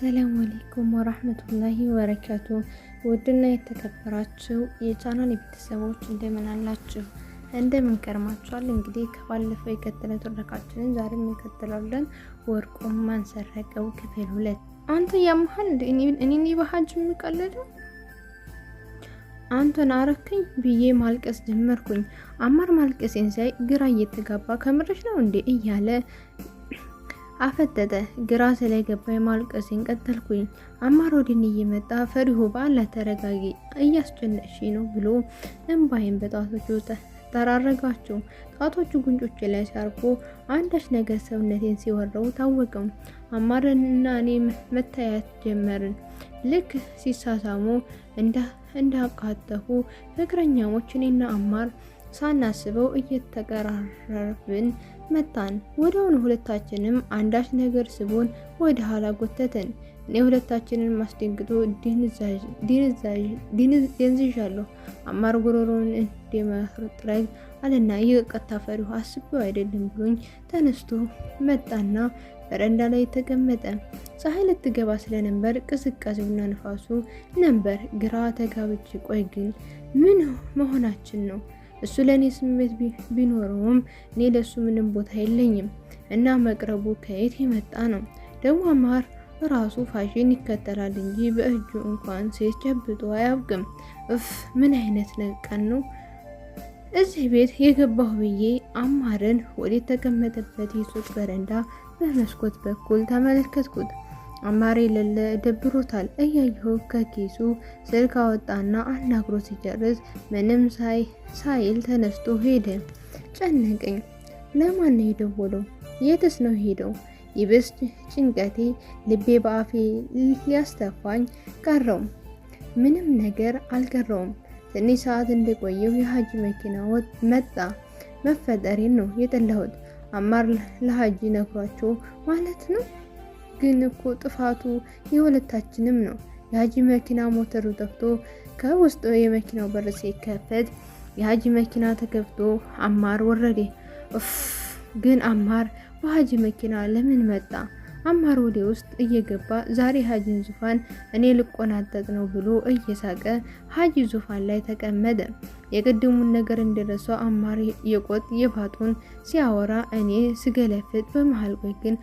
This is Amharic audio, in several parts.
አሰላሙ አለይኩም ወራህመቱላሂ ወበረካቱ። ውድና የተከበራችሁ የቻናል ቤተሰቦች እንደምን አላችሁ? እንደምን ከርማችኋል? እንግዲህ ከባለፈው የቀጠለ ትረካችንን ዛሬም እንቀጥላለን። ወርቁን ማን ሰረቀው ክፍል 2። አንተ ያመሃል እኔ በሀጅ የምቀለደው አንተን አረከኝ ብዬ ማልቀስ ጀመርኩኝ። አማር ማልቀሴን ሳይ ግራ እየተጋባ ከምርሽ ነው እንዴ እያለ አፈጠጠ። ግራ ስለገባኝ ማልቀሴን ቀጠልኩኝ። አማር ወዲን እየመጣ ፈሪሁ በአላህ ተረጋጊ እያስጨነቅሽ ነው ብሎ እንባይን በጣቶቹ ጠራረጋቸው። ጣቶቹ ጉንጮቼ ላይ ሲያርፎ አንዳች ነገር ሰውነቴን ሲወረው ታወቀው። አማርና እኔ መታየት ጀመርን። ልክ ሲሳሳሙ እንዳቃጠሁ ፍቅረኛሞች እኔና አማር ሳናስበው እየተቀራረብን መጣን። ወዲያውኑ ሁለታችንም አንዳች ነገር ስቦን ወደ ኋላ ጎተተን። እኔ ሁለታችንን ማስደንግጦ ደንዝዣለሁ። አማር ጉሮሮን እንደመጥረግ አለና ይቅርታ ፈሪሁ አስቤው አይደለም ብሎኝ ተነስቶ መጣና በረንዳ ላይ ተቀመጠ። ፀሐይ ልትገባ ስለነበር ቅዝቃዜውና ንፋሱ ነበር። ግራ ተጋብቼ ቆይ ግን ምን መሆናችን ነው? እሱ ለኔ ስሜት ቢኖረውም እኔ ለሱ ምንም ቦታ የለኝም እና መቅረቡ ከየት የመጣ ነው? ደግሞ አማር ራሱ ፋሽን ይከተላል እንጂ በእጁ እንኳን ሴት ጨብጦ አያውቅም። ምን አይነት ቀን ነው? እዚህ ቤት የገባሁ ብዬ አማርን ወደ ተቀመጠበት የሱቅ በረንዳ በመስኮት በኩል ተመለከትኩት። አማር የሌለ ደብሮታል። እያየሁ ከኪሱ ስልክ አወጣና አናግሮ ሲጨርስ ምንም ሳይል ተነስቶ ሄደ። ጨነቀኝ። ለማን ነው የደወለው? የትስ ነው ሄደው? ይብስ ጭንቀቴ ልቤ በአፌ ሊያስተፋኝ ቀረው። ምንም ነገር አልቀረውም። ትንሽ ሰዓት እንደቆየው የሀጂ መኪና መጣ። መፈጠሬን ነው የጠላሁት። አማር ለሀጂ ነግሯቸው ማለት ነው። ግን እኮ ጥፋቱ የሁለታችንም ነው። የሀጂ መኪና ሞተሩ ጠፍቶ ከውስጥ የመኪናው በር ሲከፈት የሀጂ መኪና ተከፍቶ አማር ወረደ። ግን አማር በሀጂ መኪና ለምን መጣ? አማር ወደ ውስጥ እየገባ ዛሬ ሀጂን ዙፋን እኔ ልቆናጠጥ ነው ብሎ እየሳቀ ሀጂ ዙፋን ላይ ተቀመጠ። የቅድሙን ነገር እንደረሳው አማር የቆጥ የባጡን ሲያወራ እኔ ስገለፍጥ በመሃል ቆይ ግን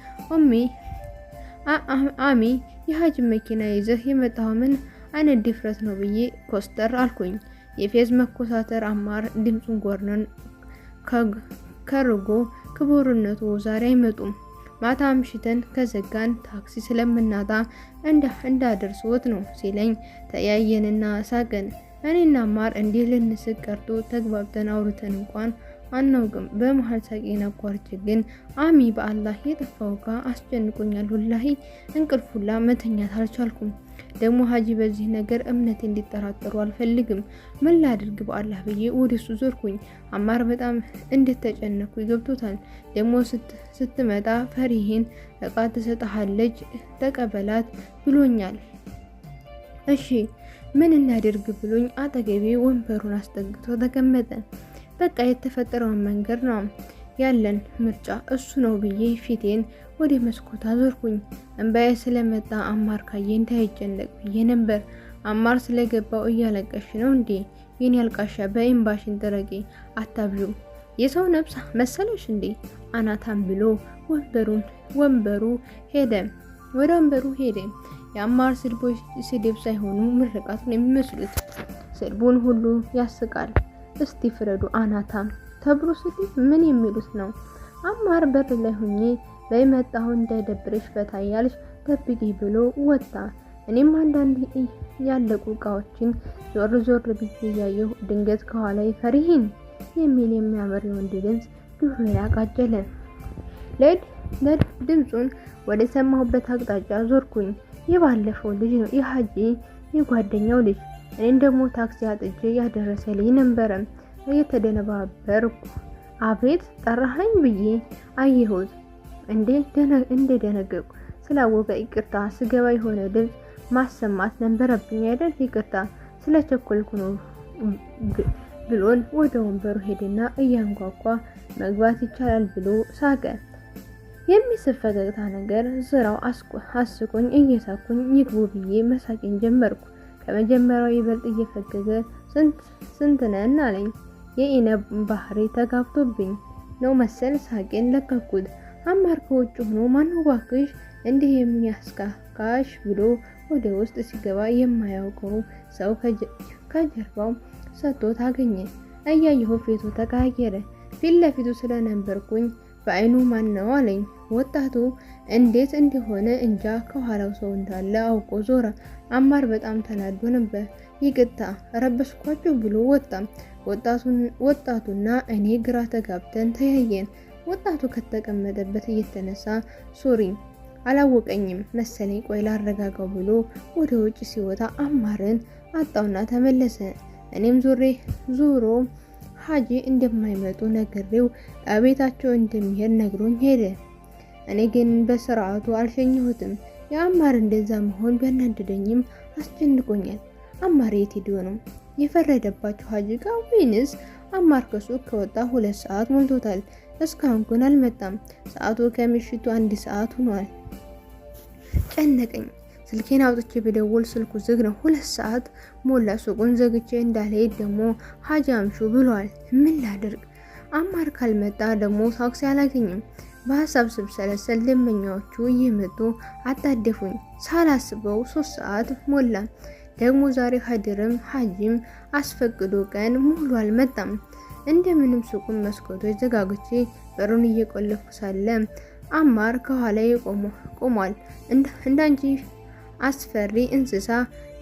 አሚ የሀጂ መኪና ይዘህ የመጣው ምን አይነት ድፍረት ነው ብዬ ኮስተር አልኩኝ። የፌዝ መኮሳተር አማር ድምጹን ጎርነን ከርጎ ክቡርነቱ ዛሬ አይመጡም፣ ማታ አምሽተን ከዘጋን ታክሲ ስለምናጣ እንዳደርሶት ነው ሲለኝ ተያየንና ሳቀን። እኔና አማር እንዲህ ልንስቅ ቀርቶ ተግባብተን አውርተን እንኳን አናውቅም። በመሃል ሳቄን አቋርጬ ግን አሚ በአላህ የጠፋው ጋር አስጨንቆኛል። ወላሂ እንቅልፉላ መተኛት አልቻልኩም። ደግሞ ሀጂ በዚህ ነገር እምነቴ እንዲጠራጠሩ አልፈልግም። ምን ላድርግ በአላህ ብዬ ወደሱ ዞርኩኝ። አማር በጣም እንደተጨነኩ ይገብቶታል። ደግሞ ስትመጣ ፈሪህን እቃ ትሰጥሃለች ተቀበላት ብሎኛል። እሺ ምን እናድርግ ብሎኝ አጠገቤ ወንበሩን አስጠግቶ ተቀመጠ። በቃ የተፈጠረውን መንገድ ነው ያለን ምርጫ እሱ ነው ብዬ ፊቴን ወደ መስኮት አዞርኩኝ። እንባዬ ስለመጣ አማር ካየ እንዳይጨነቅ ብዬ ነበር። አማር ስለገባው እያለቀሽ ነው እንዴ? የኔ አልቃሻ በእምባሽን ጥረቂ አታብዡ። የሰው ነፍስ መሰለሽ እንዴ? አናታም ብሎ ወንበሩ ሄደ። ወደ ወንበሩ ሄደ። የአማር ስድቦች ስድብ ሳይሆኑ ምርቃት ነው የሚመስሉት። ስድቡን ሁሉ ያስቃል። እስቲ ፍረዱ አናታም ተብሎ ስድብ ምን የሚሉት ነው? አማር በር ላይ ሆኜ በመጣው እንዳይደብርሽ ፈታ ያልሽ ጠብቂ ብሎ ወጣ። እኔም አንዳንድ ያለቁ እቃዎችን ዞር ብዬ ያየሁ ድንገት ከኋላ ፈሪህን የሚል የሚያምር የወንድ ድምጽ ጆሮዬ ያቃጀለ። ድምጹን ወደ ሰማሁበት አቅጣጫ ዞርኩኝ። የባለፈው ልጅ ነው፣ የሀጂ የጓደኛው ልጅ። እኔን ደግሞ ታክሲ አጥቼ ያደረሰልኝ ነበረ። እየተደነባበርኩ አቤት ጠራኸኝ ብዬ አየሁት። እንደደነገጥኩ ስላወቀ ይቅርታ ስገባ የሆነ ድምፅ ማሰማት ነበረብኝ አይደል? ይቅርታ ስለቸኮልኩ ነው ብሎን ወደ ወንበሩ ሄደና እያንኳኳ መግባት ይቻላል ብሎ ሳቀ። የሚስብ ፈገግታ ነገር ስራው አስቆኝ እየሳኩኝ ይግቡ ብዬ መሳቄን ጀመርኩ። ከመጀመሪያው ይበልጥ እየፈገገ ስንት ነን አለኝ። የኢነብ ባህሪ ተጋብቶብኝ ነው መሰል ሳቄን ለቀኩት። አማር ከውጭ ሆኖ ማነው ባክሽ እንዲህ የሚያስካካሽ ብሎ ወደ ውስጥ ሲገባ የማያውቀው ሰው ከጀርባው ሰጥቶት አገኘ። እያየሁ ፊቱ ተቀያየረ። ፊት ለፊቱ ስለነበርኩኝ በአይኑ ማን ነው አለኝ። ወጣቱ እንዴት እንደሆነ እንጃ ከኋላው ሰው እንዳለ አውቆ ዞረ። አማር በጣም ተናዶ ነበር። ይቅርታ ረበሽኳችሁ ብሎ ወጣ። ወጣቱና እኔ ግራ ተጋብተን ተያየን። ወጣቱ ከተቀመጠበት እየተነሳ ሶሪ አላወቀኝም መሰለኝ ቆይ ላረጋጋው ብሎ ወደ ውጭ ሲወጣ አማርን አጣውና ተመለሰ። እኔም ዞሮ ሀጂ እንደማይመጡ ነግሬው አቤታቸው እንደሚሄድ ነግሮኝ ሄደ። እኔ ግን በስርዓቱ አልሸኘሁትም። የአማር እንደዛ መሆን ቢያናድደኝም አስጨንቆኛል። አማር የት ሄዶ ነው የፈረደባቸው ሀጂ ጋር ወይንስ? አማር ከሱቅ ከወጣ 2 ሰዓት ሞልቶታል። እስካሁን ግን አልመጣም። ሰዓቱ ከምሽቱ 1 ሰዓት ሆኗል። ጨነቀኝ። ስልኬን አውጥቼ በደወል ስልኩ ዝግ ነው። 2 ሰዓት ሞላ። ሱቁን ዘግቼ እንዳልሄድ ደግሞ ሀጂ አምሹ ብሏል። ምን ላድርግ? አማር ካልመጣ ደግሞ ታክሲ አላገኝም። በሀሳብ ስብሰለሰል ደንበኛዎቹ እየመጡ አጣደፉኝ። ሳላስበው 3 ሰዓት ሞላ። ደግሞ ዛሬ ሀዲርም ሀጂም አስፈቅዶ ቀን ሙሉ አልመጣም። እንደምንም ሱቁን መስኮቶች ዘጋግቼ በሩን እየቆለፍኩ ሳለ አማር ከኋላዬ ቆሟል። እንዳንቺ አስፈሪ እንስሳ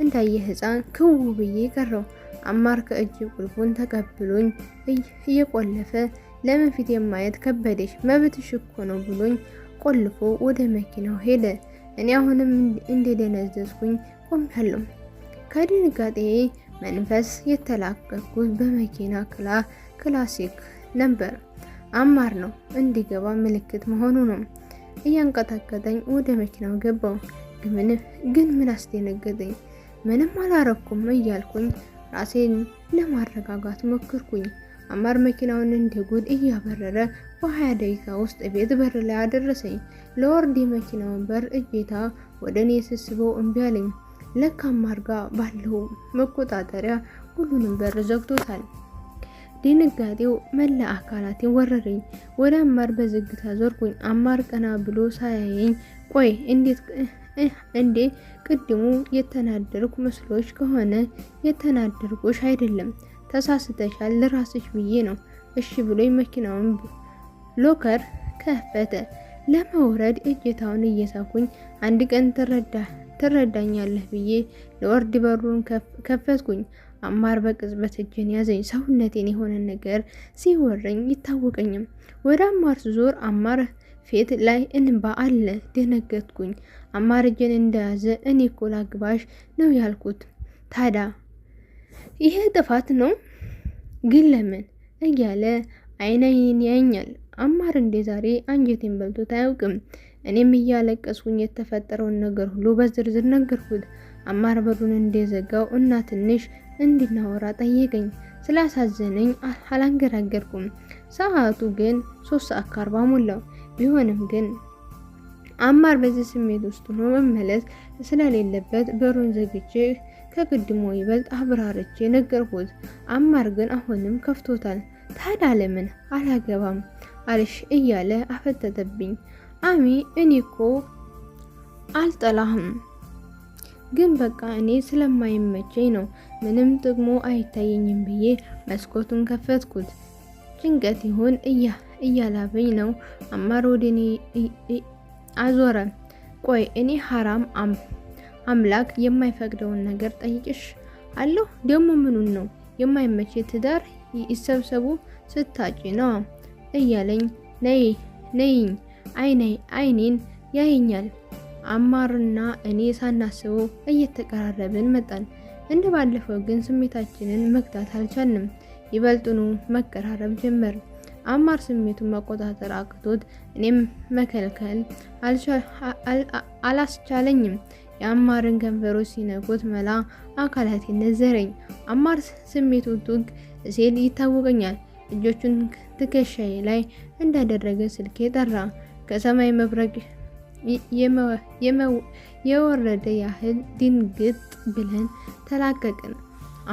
እንዳየ ህፃን ክው ብዬ ቀረው። አማር ከእጅ ቁልፉን ተቀብሎኝ እየቆለፈ ለምን ፊት የማየት ከበደሽ መብትሽ እኮ ነው ብሎኝ ቆልፎ ወደ መኪናው ሄደ። እኔ አሁንም እንደደነዘዝኩኝ ቆሜያለሁ። ከድንጋጤ መንፈስ የተላቀቅኩት በመኪና ክላሲክ ነበር። አማር ነው እንዲገባ ምልክት መሆኑ ነው። እያንቀጠቀጠኝ ወደ መኪናው ገባው። ግን ምን አስደነገጠኝ? ምንም አላረኩም እያልኩኝ ራሴን ለማረጋጋት ሞክርኩኝ። አማር መኪናውን እንደ ጉድ እያበረረ በ20 ደቂቃ ውስጥ ቤት በር ላይ አደረሰኝ። ለወርድ የመኪናውን በር እጀታ ወደ እኔ ስስበው እምቢ አለኝ። ለካ አማር ጋር ባለው መቆጣጠሪያ ሁሉንም በር ዘግቶታል። ድንጋጤው መላ አካላቴን ወረረኝ። ወደ አማር በዝግታ ዞርኩኝ። አማር ቀና ብሎ ሳያየኝ ቆይ እንዴ ቅድሙ የተናደርኩ መስሎሽ ከሆነ የተናደርኩሽ አይደለም፣ ተሳስተሻል፣ ለራስሽ ብዬ ነው እሺ ብሎኝ መኪናውን ሎከር ከፈተ። ለመውረድ እጀታውን እየሳኩኝ አንድ ቀን ትረዳኛለህ ብዬ ለወርድ በሩን ከፈትኩኝ። አማር በቅጽበት እጄን ያዘኝ። ሰውነቴን የሆነ ነገር ሲወረኝ ይታወቀኝም። ወደ አማር ዞር አማር ፊት ላይ እንባ አለ። ደነገጥኩኝ። አማር እጄን እንደያዘ እኔ እኮ ላግባሽ ነው ያልኩት። ታዲያ ይሄ ጥፋት ነው ግን ለምን እያለ አይናዬን ያኛል። አማር እንደ ዛሬ አንጀቴን በልቶት አያውቅም። እኔም እያለቀስኩኝ የተፈጠረውን ነገር ሁሉ በዝርዝር ነገርኩት። አማር በሩን እንደዘጋው እና ትንሽ እንድናወራ ጠየቀኝ። ስላሳዘነኝ አላንገራገርኩም። ሰዓቱ ግን 3:40 ሞላው። ቢሆንም ግን አማር በዚህ ስሜት ውስጥ ሆኖ መመለስ ስለሌለበት በሩን ዘግቼ ከቅድሞ ይበልጥ አብራርቼ ነገርኩት። አማር ግን አሁንም ከፍቶታል። ታዲያ ለምን አላገባም አልሽ እያለ አፈጠጠብኝ። አሚ እኔ እኮ አልጠላህም፣ ግን በቃ እኔ ስለማይመቸኝ ነው፣ ምንም ጥቅሙ አይታየኝም ብዬ መስኮቱን ከፈትኩት። ጭንቀት ይሁን እያላበኝ ነው። አማር ወደ እኔ አዞረ። ቆይ እኔ ሐራም አምላክ የማይፈቅደውን ነገር ጠይቅሽ አለሁ? ደግሞ ምኑን ነው የማይመች? ትዳር ይሰብሰቡ ስታጭ ነው እያለኝ ነይኝ አይኔን ያየኛል። አማርና እኔ ሳናስበው እየተቀራረብን መጣን። እንደ ባለፈው ግን ስሜታችንን መግታት አልቻልንም። ይበልጡኑ መቀራረብ ጀመር። አማር ስሜቱን መቆጣጠር አቅቶት እኔም መከልከል አላስቻለኝም። የአማርን ከንፈሮች ሲነኩት መላ አካላቴ ነዘረኝ። አማር ስሜቱ ቱግ ሲል ይታወቀኛል። እጆቹን ትከሻዬ ላይ እንዳደረገ ስልኬ ጠራ። ከሰማይ መብረቅ የወረደ ያህል ድንግጥ ብለን ተላቀቅን።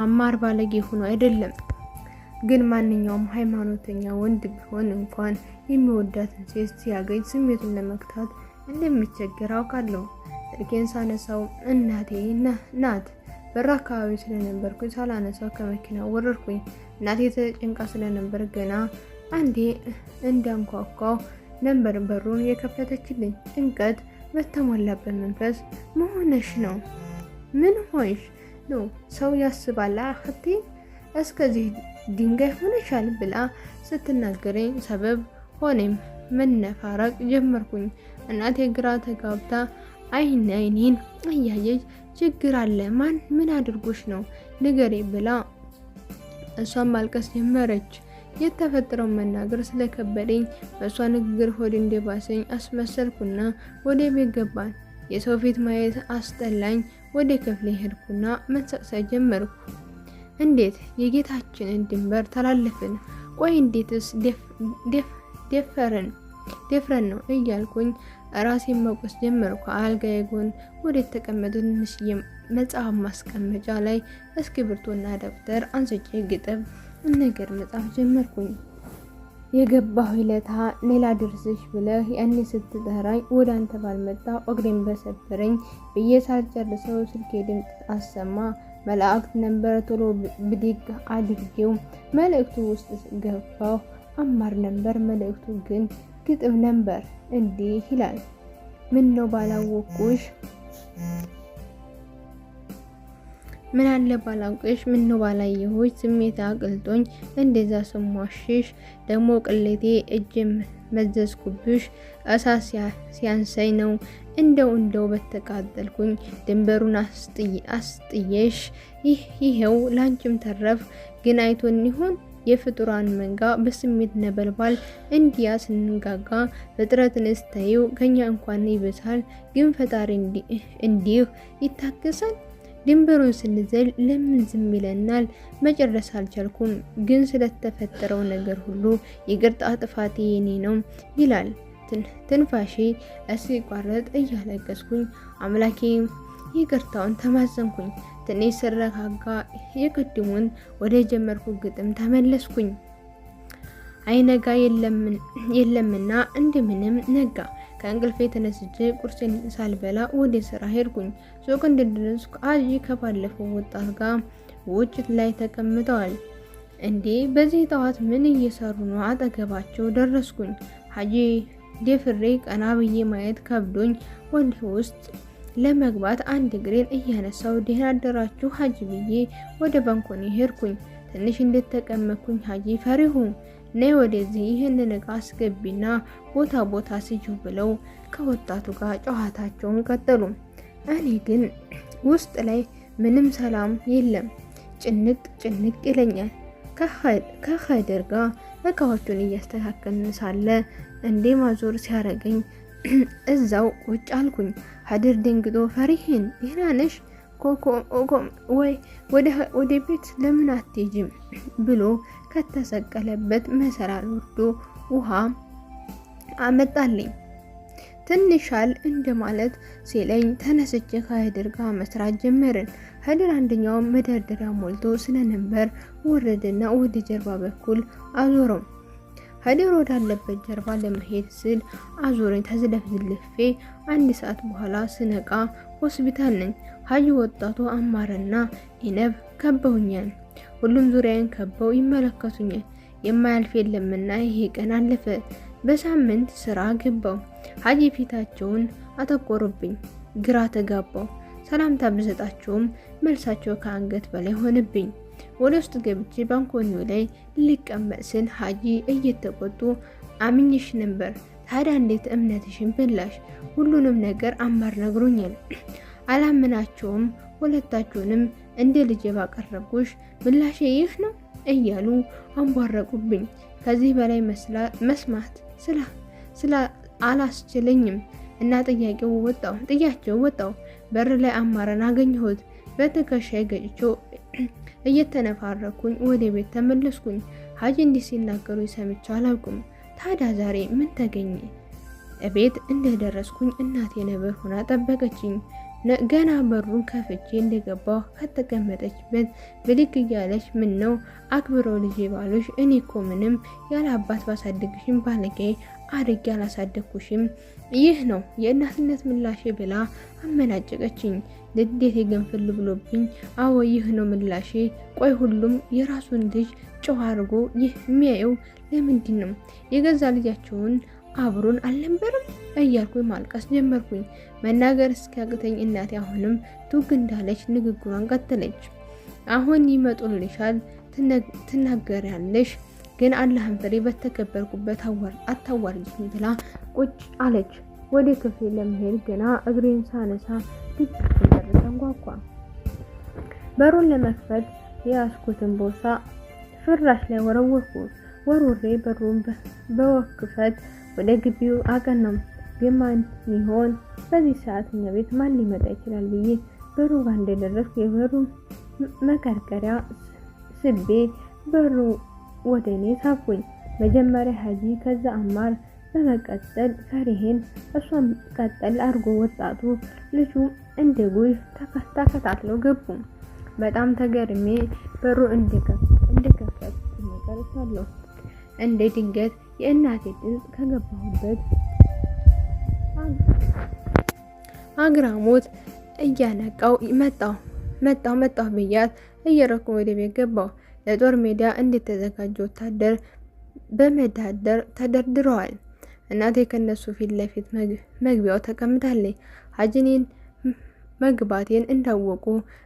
አማር ባለጌ ሆኖ አይደለም፣ ግን ማንኛውም ሃይማኖተኛ ወንድ ቢሆን እንኳን የሚወዳትን ሴት ሲያገኝ ስሜቱን ለመግታት እንደሚቸገር አውቃለሁ። ስልኬን ሳነሳው እናቴ ናት። በር አካባቢ ስለነበርኩኝ ሳላነሳው ከመኪና ወረድኩኝ። እናቴ ተጨንቃ ስለነበር ገና አንዴ እንዳንኳኳው ነበር በሩን የከፈተችልኝ። ጭንቀት በተሞላበት መንፈስ መሆንሽ ነው? ምን ሆንሽ ነው? ሰው ያስባል አህቴ፣ እስከዚህ ድንጋይ ሆነሻል ብላ ስትናገረኝ ሰበብ ሆነም መነፋረቅ ጀመርኩኝ። እናቴ ግራ ተጋብታ አይኔን እያየች ችግር አለ? ምን አድርጎሽ ነው ንገሬ ብላ እሷን ማልቀስ ጀመረች። የተፈጠረውን መናገር ስለከበደኝ በእሷ ንግግር ሆድ እንደባሰኝ አስመሰልኩና ወደ ቤት ገባን። የሰው ፊት ማየት አስጠላኝ። ወደ ክፍሌ ሄድኩና መንሰቅሰቅ ጀመርኩ። እንዴት የጌታችንን ድንበር ተላለፍን? ቆይ እንዴትስ ደፍረን ነው እያልኩኝ ራሴን መውቀስ ጀመርኩ። አልጋዬ ጎን ወደ ተቀመጠ ትንሽዬ መጽሐፍ ማስቀመጫ ላይ እስክሪብቶና ደብተር አንስቼ ግጥም ነገር መጻፍ ጀመርኩኝ። የገባሁ ይለታ ሌላ ድርስሽ ብለህ ያኔ ስትጠራኝ ወደ አንተ ባልመጣ እግሬን በሰበረኝ ብዬ ሳልጨርሰው ስልኬ ድምፅ አሰማ። መላእክት ነበር። ቶሎ ብድግ አድርጌው መልእክቱ ውስጥ ገባሁ። አማር ነበር። መልእክቱ ግን ግጥም ነበር። እንዲህ ይላል። ምን ነው ባላወቅኩሽ፣ ምን አለ ባላውቅሽ፣ ምን ነው ባላየሁሽ፣ ስሜት አቅልጦኝ እንደዛ ስሟሽሽ፣ ደግሞ ቅሌቴ እጅም መዘዝኩብሽ፣ እሳት ሲያንሰኝ ነው እንደው በተቃጠልኩኝ፣ ድንበሩን አስጥየሽ ይሄው ላንቺም ተረፍ። ግን አይቶን ይሆን የፍጡራን መንጋ በስሜት ነበልባል እንዲያ ስንጋጋ፣ ፍጥረትን እስታዩ ከኛ እንኳን ይበሳል። ግን ፈጣሪ እንዲህ ይታገሳል? ድንበሩን ስንዘል ለምን ዝም ይለናል? መጨረስ አልቻልኩም፣ ግን ስለተፈጠረው ነገር ሁሉ ይቅርታ፣ ጥፋቴ የኔ ነው ይላል ትንፋሼ እስኪቋረጥ እያለቀስኩኝ አምላኬ ይቅርታውን ተማጸንኩኝ። ትንሽ ስረጋጋ የቅድሙን ወደ ጀመርኩ ግጥም ተመለስኩኝ። አይነጋ የለምና እንደምንም ነጋ። ከእንቅልፌ ተነስቼ ቁርሴን ሳልበላ ወደ ስራ ሄድኩኝ። ሱቅ እንደደረስኩ አጂ ከባለፈው ወጣት ጋር ውጭ ላይ ተቀምጠዋል። እንዴ በዚህ ጠዋት ምን እየሰሩ ነው? አጠገባቸው ደረስኩኝ። ሀጂ ደፍሬ ቀና ብዬ ማየት ከብዶኝ ወደ ውስጥ ለመግባት አንድ እግሬን እያነሳው ደህና አደራችሁ ሀጂ ብዬ ወደ ባንኮኒ ሄድኩኝ። ትንሽ እንደተቀመጥኩኝ ሀጂ ፈሪሁ ነይ ወደዚህ ይህንን እቃ አስገቢና ቦታ ስጂው ብለው ከወጣቱ ጋር ጨዋታቸውን ቀጠሉ። እኔ ግን ውስጥ ላይ ምንም ሰላም የለም፣ ጭንቅ ይለኛል። ከኸድር ጋር እቃዎቹን እያስተካከልን ሳለ እንዴ ማዞር ሲያረገኝ እዛው ቁጭ አልኩኝ። ኸድር ደንግጦ ፈሪህን ደህና ነሽ ወይ ወደ ቤት ለምን አትሄጂም ብሎ ከተሰቀለበት መሰላል ወርዶ ውሃ አመጣልኝ። ትንሻል እንደማለት ሲለኝ ተነስቼ ከኸድር ጋር መስራት ጀመርን። ኸድር አንደኛውን መደርደሪያ ሞልቶ ስለነበር ወረደና ወደ ጀርባ በኩል አዞረው። ኸድር ወዳለበት ጀርባ ለመሄድ ስል አዞረኝ። ተዝለፍልፌ አንድ ሰዓት በኋላ ስነቃ ሆስፒታል ነኝ። ሀጂ ወጣቱ አማረና ኢነብ ከበውኛል። ሁሉም ዙሪያዬን ከበው ይመለከቱኛል። የማያልፍ የለምና ይሄ ቀን አለፈ። በሳምንት ስራ ገባው። ሀጂ ፊታቸውን አተኮሩብኝ። ግራ ተጋባው። ሰላምታ ብሰጣቸውም መልሳቸው ከአንገት በላይ ሆነብኝ። ወደ ውስጥ ገብቼ ባንኮኒው ላይ ልቀመጥ ስል ሀጂ እየተቆጡ አምኝሽ ነበር፣ ታዲያ እንዴት እምነትሽን በላሽ? ሁሉንም ነገር አማር ነግሮኛል። አላምናቸውም። ሁለታችሁንም እንደ ልጅ ባቀረብኩሽ ምላሽ ይህ ነው እያሉ አንቧረቁብኝ። ከዚህ በላይ መስማት ስለ አላስችለኝም እና ጥያቄው ወጣው። በር ላይ አማረን አገኘሁት። በትከሻዬ ገጭቼው እየተነፋረኩኝ ወደ ቤት ተመለስኩኝ። ሀጂ እንዲህ ሲናገሩ ሰምቼ አላውቅም። ታዲያ ዛሬ ምን ተገኘ? እቤት እንደደረስኩኝ እናቴ ነበር ሆና ጠበቀችኝ። ገና በሩን ከፍቼ እንደገባሁ ከተቀመጠችበት ብድግ እያለች ምን ነው አክብረው ልጄ ባሉሽ፣ እኔ እኮ ምንም ያለ አባት ባሳደግሽም ባለጌ አድርጌ አላሳደግኩሽም፣ ይህ ነው የእናትነት ምላሼ ብላ አመናጨቀችኝ። ንዴቴ ገንፍል ብሎብኝ፣ አዎ ይህ ነው ምላሼ። ቆይ ሁሉም የራሱን ልጅ ጨዋ አድርጎ ይህ የሚያየው ለምንድን ነው? የገዛ ልጃቸውን አብሮን አልነበረም እያልኩኝ ማልቀስ ጀመርኩኝ። መናገር እስኪያቅተኝ እናቴ አሁንም ቱግ እንዳለች ንግግሯን ቀጠለች። አሁን ይመጡልሻል፣ ትናገሪያለሽ፣ ግን አላህን ፍሬ፣ በተከበርኩበት አታዋርጅኝ ብላ ቁጭ አለች። ወደ ክፍሌ ለመሄድ ገና እግሬን ሳነሳ ድግ ተንኳኳ። በሩን ለመክፈት የያዝኩትን ቦርሳ ፍራሽ ላይ ወርውሬ በሩን በወክፈት ወደ ግቢው አቀናም። ግን ማን ይሆን በዚህ ሰዓት እኛ ቤት ማን ሊመጣ ይችላል ብዬ በሩ ጋር እንደደረስኩ የበሩ መከርከሪያ ስቤ በሩ ወደ እኔ ሳብኩኝ። መጀመሪያ ሀጂ፣ ከዛ አማር፣ በመቀጠል ፈሪሄን፣ እሷን ቀጠል አድርጎ ወጣቱ ልጁ እንደ ጉይ ተከታትለው ገቡ። በጣም ተገርሜ በሩ እንደከፈት ቀርቻለሁ። እንደ ድንገት የእናቴ ድምፅ ከገባሁበት አግራሞት እያነቃው መጣው ብያት እየረኩ ወደ ቤት ገባው። ለጦር ሜዳ እንደተዘጋጀ ወታደር በመዳደር ተደርድረዋል። እናቴ ከነሱ ፊት ለፊት መግቢያው ተቀምጣለች። ሀጂኔን መግባቴን እንዳወቁ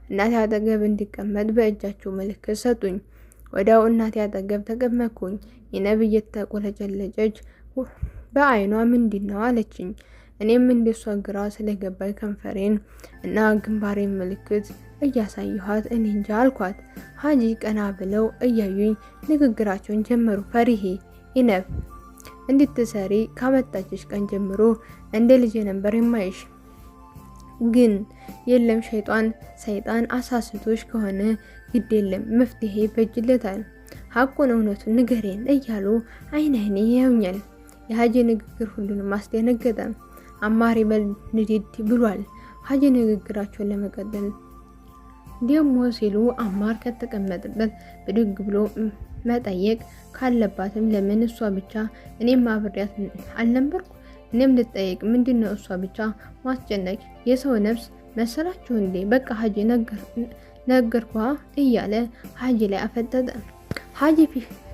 እናቴ አጠገብ እንዲቀመጥ በእጃቸው ምልክት ሰጡኝ። ወዲያው እናቴ አጠገብ ተቀመጥኩኝ። የነብይ የተቆለጨለጨች በአይኗ ምንድነው አለችኝ። እኔም እንደሷ ግራ ስለገባኝ ከንፈሬን እና ግንባሬን ምልክት እያሳየኋት እኔ እንጃ አልኳት። ሀጂ ቀና ብለው እያዩኝ ንግግራቸውን ጀመሩ። ፈሪሄ ኢነብ እንድትሰሪ ካመጣችሽ ቀን ጀምሮ እንደ ልጅ ነበር የማይሽ፣ ግን የለም ሰይጣን አሳስቶሽ ከሆነ ግድ የለም መፍትሄ በጅለታል። ሀቁን እውነቱን ንገሬን እያሉ አይኔ ያዩኛል። የሀጂ ንግግር ሁሉንም አስደነገጠ። አማሪ በንዲድ ብሏል። ሀጂ ንግግራቸውን ለመቀጠል ደሞ ሲሉ አማር ከተቀመጠበት ብድግ ብሎ መጠየቅ ካለባትም ለምን እሷ ብቻ እኔም አብሬያት አልነበርኩ? እኔም ልጠይቅ፣ ምንድነው እሷ ብቻ ማስጨነቅ? የሰው ነፍስ መሰላችሁ እንዴ? በቃ ሀጂ ነገርኳ እያለ ሀጂ ላይ አፈጠጠ። ሀጂ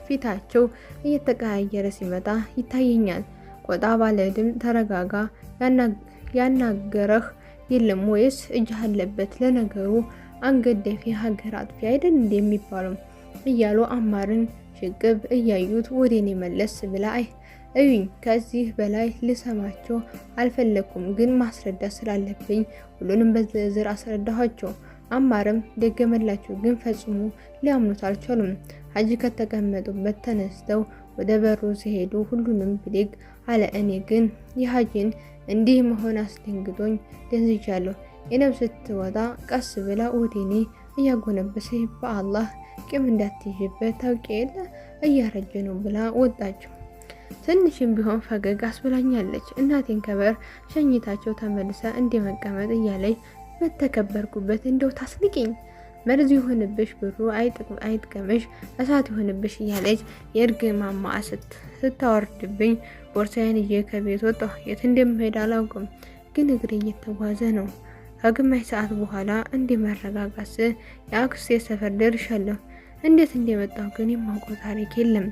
ፊታቸው እየተቀያየረ ሲመጣ ይታየኛል። ቆጣ ባለ ድምፅ ተረጋጋ፣ ያናገረህ የለም ወይስ እጅህ አለበት? ለነገሩ አንገደፊ ሀገር አጥፊ አይደል እንደሚባለው እያሉ አማርን ሽቅብ እያዩት ወደ እኔ መለስ ብላ እዩኝ። ከዚህ በላይ ልሰማቸው አልፈለኩም፣ ግን ማስረዳት ስላለብኝ ሁሉንም በዝርዝር አስረዳኋቸው። አማርም ደገመላቸው፣ ግን ፈጽሞ ሊያምኑት አልቻሉም። ሀጂ ከተቀመጡበት ተነስተው ወደ በሩ ሲሄዱ ሁሉንም ብድግ አለ። እኔ ግን የሀጂን እንዲህ መሆን አስደንግጦኝ ደንዝቻለሁ። ኢነብ ስትወጣ ቀስ ብላ ወደ እኔ እያጎነበሰ በአላህ ቂም እንዳትይዥበት ታውቂ የለ እያረጀ ነው ብላ ወጣች። ትንሽም ቢሆን ፈገግ አስብላኛለች። እናቴን ከበር ሸኝታቸው ተመልሳ እንደመቀመጥ እያለች በተከበርኩበት እንደው ታስንቂኝ፣ መርዝ ይሆንብሽ፣ ብሩ አይጥቀምሽ፣ እሳት ይሆንብሽ እያለች የእርግማማ ስታወርድብኝ ቦርሳዬን ይዤ ከቤት ወጣሁ። የት እንደምሄድ አላውቅም፣ ግን እግሬ እየተጓዘ ነው። ከግማሽ ሰዓት በኋላ እንደመረጋጋት የአክስቴ ሰፈር ደርሻለሁ። እንዴት እንደመጣሁ ግን የማውቀው ታሪክ የለም።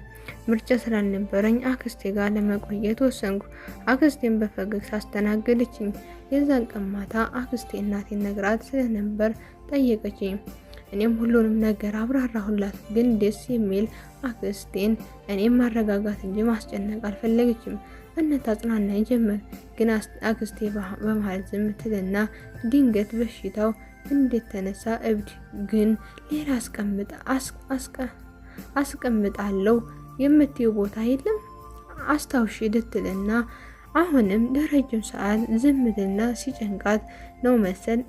ምርጫ ስላልነበረኝ አክስቴ ጋር ለመቆየት ወሰንኩ። አክስቴን በፈገግታ አስተናገደችኝ። የዛን ቀን ማታ አክስቴ እናቴን ነግራት ስለነበር ጠየቀችኝ። እኔም ሁሉንም ነገር አብራራሁላት። ግን ደስ የሚል አክስቴን እኔም ማረጋጋት እንጂ ማስጨነቅ አልፈለገችም። እናት አጽናናኝ ጀመር። ግን አክስቴ በመሃል ዝም ትልና ድንገት በሽታው እንደተነሳ እብድ ግን ሌላ አስቀምጣለሁ የምትይው ቦታ የለም አስታውሽ ድትልና አሁንም ለረጅም ሰዓት ዝምትና ሲጨንቃት ነው መሰል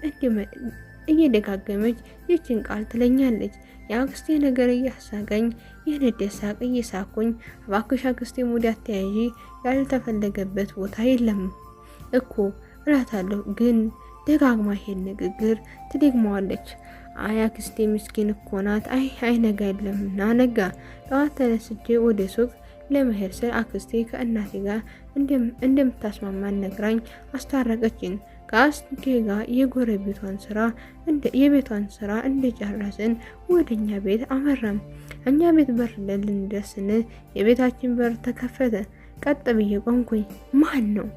እየደጋገመች ይችን ቃል ትለኛለች። የአክስቴ ነገር እያሳቀኝ የንዴት ሳቅ እየሳኩኝ እባክሽ አክስቴ ሙድ አትያዢ፣ ያልተፈለገበት ቦታ የለም እኮ እላታለሁ። ግን ደጋግማ ይሄን ንግግር ትደግመዋለች። አይ አክስቴ ምስኪን እኮ ናት። አይ ነጋ የለምና ነጋ። ጠዋት ተነስቼ ወደ ሱቅ ለመሄድ ስል አክስቴ ከእናቴ ጋር እንደምታስማማን ነግራኝ አስታረቀችን። ከአክስቴ ጋር የቤቷን ስራ እንደጨረስን ወደኛ ቤት አመራም። እኛ ቤት በር ልንደርስ ስንል የቤታችን በር ተከፈተ። ቀጥ ብዬ ቆምኩኝ። ማን ነው?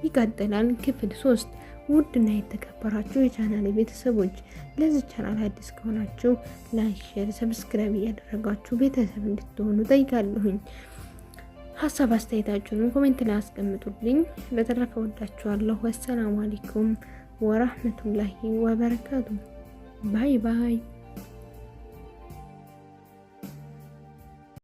ይቀጥላል ክፍል 3። ውድና የተከበራችሁ የቻናሌ ቤተሰቦች ለዚህ ቻናል አዲስ ከሆናችሁ ላይክ፣ ሼር፣ ሰብስክራይብ እያደረጋችሁ ቤተሰብ እንድትሆኑ ጠይቃለሁኝ። ሀሳብ አስተያየታችሁን ኮሜንት ላይ አስቀምጡልኝ። በተረፈ ወዳችኋለሁ። ወሰላሙ አለይኩም ወራህመቱላሂ ወበረካቱ። ባይ ባይ።